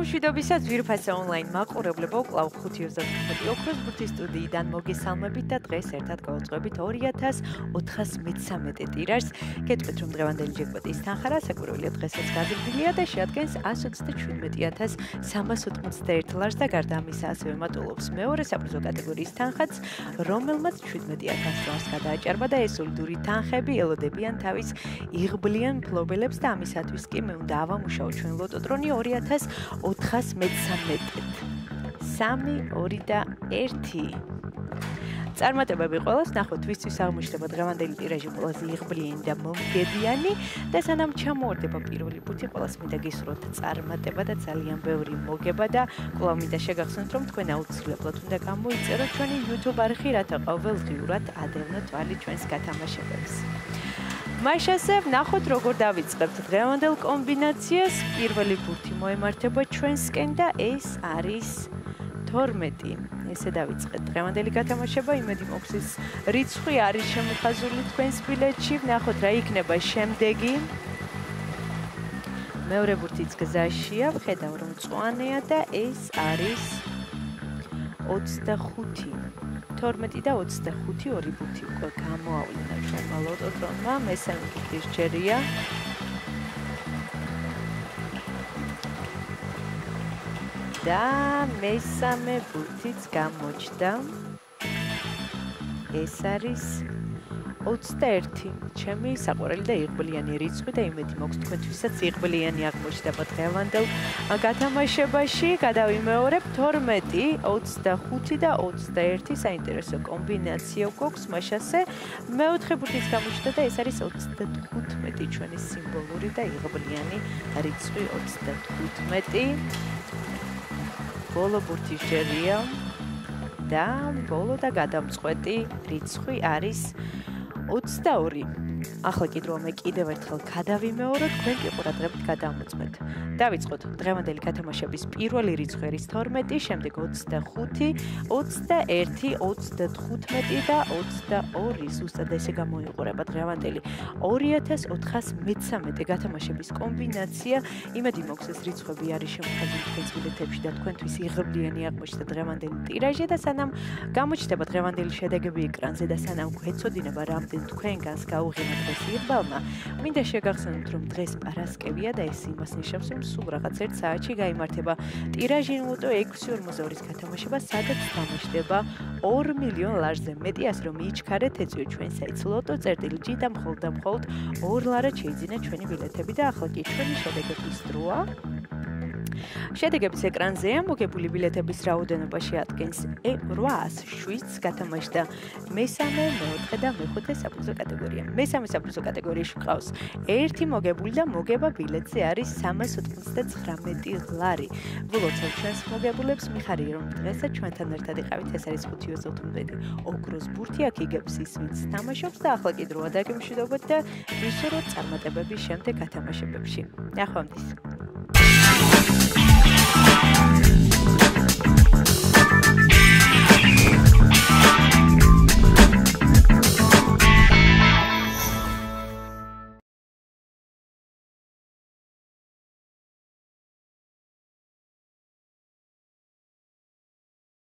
მშვიდობისაც ძვირფასი ონლაინ მაყურებლებო, კვლავ 5:35 ოქროს ბურთის სტუდიიდან მოგესალმებით და დღეს ერთად გავუძღვებით 2413 ტირაჟს. გეტყვით, რომ დღევანდელი ჯეკპოტის თანხა რასაკურველია დღესაც გაზრდილია და შეადგენს 127,381 ლარს და გარდა ამისა ასევე მატულობს მეორე საპრიზო კატეგორიის თანხაც, რომელმაც 17,000 ლარს გადააჭარბა და ეს სოლიდური თანხები ელოდებიან თავის იღბლიან მფლობელებს და ამისათვის კი მე უნდა ავამუშაო ჩვენ ლოტოტრონი 2413-ით. 3, 2 და 1. წარმატებები ყველას, ნახოთ ვისთვის აღმოჩნდება დღევანდელი ტირაჟი ყველაზე იღბლიანი და მომგებიანი და სანამ ჩამოვარდება პირველი ბუთი, ყველას მინდა გისურვოთ წარმატება და ძალიან ბევრი მოგება და კვლავ მინდა შეგახსენოთ, რომ თქვენ აუცილებლად უნდა გამოიწეროთ ჩვენი YouTube არხი, რათა ყოველდღიურად ადევნოთ თვალი ჩვენს გათამაშებებს. მაშასე ნახოთ როგორ დავიწყებთ დღევანდელ კომბინაციას. პირველი ბურთი მოემართება ჩვენსკენ და ეს არის 12. ესე დავიწყეთ დღევანდელი გათამაშება. იმედი მაქვს ის რიცხვი არის შემოხაზული თქვენს ბილეთში. ნახოთ რა იქნება შემდეგი. მეორე ბურთიც გზაშია. ვხედავ რომ მწვანეა და ეს არის 25. 12 და 25 ორი ბურთი უკვე გამოავლინა ჩვენმა ლოტოტრონმა. მესამე ბურთი სჯერია. და მესამე ბურთიც გამოჩნდა. ეს არის 21. ჩემი საყვარელი და იღბლიანი რიცხვი და იმედი მაქვს თქვენთვისაც იღბლიანი აღმოჩნდება დღევანდელ გათამაშებაში. გადავიმეორებ 12, 25 და 21 საინტერესო კომბინაცია გვაქვს მაშასე. მეოთხე ბურთის გამოჩნდა და ეს არის 35 ჩვენი სიმბოლური და იღბლიანი რიცხვი 35. ბოლო ბურთი სჯერია და ბოლო და გადამწყვეტი რიცხვი არის 22. ახლა კიდევ მე კიდევ ერთხელ გადავიმეორებ, თქვენ კი ყურადღებით გადამოწმეთ. დავიწყოთ დღევანდელი გათამაშების პირველი რიცხვი არის 12, შემდეგ 25, 21, 35 და 22. ზუსტად ესე გამოიყურება დღევანდელი 2413 გათამაშების კომბინაცია. იმედი მაქვს ეს რიცხვები არის შემოხაზული თქვენს ბილეთებში და თქვენთვის იღბლიანი აღმოჩნდა დღევანდელი ტირაჟი და სანამ გამოჩნდება დღევანდელი შედეგები ეკრანზე და სანამ გვეცოდინება რამდენ თქვენგანს გაუღიმა დღეს იღბალმა, მინდა შეგახსენოთ, რომ დღეს პარასკევია და ეს იმას ნიშნავს, რომ სულ რაღაც 1 საათში გაიმართება ტირაჟი ლოტო 642-ის გათამაშება, სადაც თამაშდება 2 მილიონ ლარზე მეტი, ასე რომ იჩქარეთ, ეწვიოთ ჩვენ საიტს ლოტო.წერტილი და მხოლოდ 2 ლარად შეიძინა ჩვენი ბილეთები და ახლა კი ჩვენი შედეგების დროა. შედეგების ეკრანზეა მოგებული ბილეთების რაოდენობა შეადგენს 807-ს გათამაშდა მესამე, მეოთხე და მეხუთე საპრიზო კატეგორია. მესამე საპრიზო კატეგორიაში ყავს 1 მოგებული და მოგება ბილეთზე არის 389 ლარი. ვილოცავ ჩვენს მოგებულებს, მიხარია რომ დღესაც ჩვენთან ერთად იყავით. ეს არის 5:15 ოქროს ბურთი, აქ იგებს ის, ვინც თამაშობს და ახლა კი დროა დაგემშვიდობოთ და ვისურვოთ წარმატებები შემდეგ გათამაშებებში. ნახვამდის.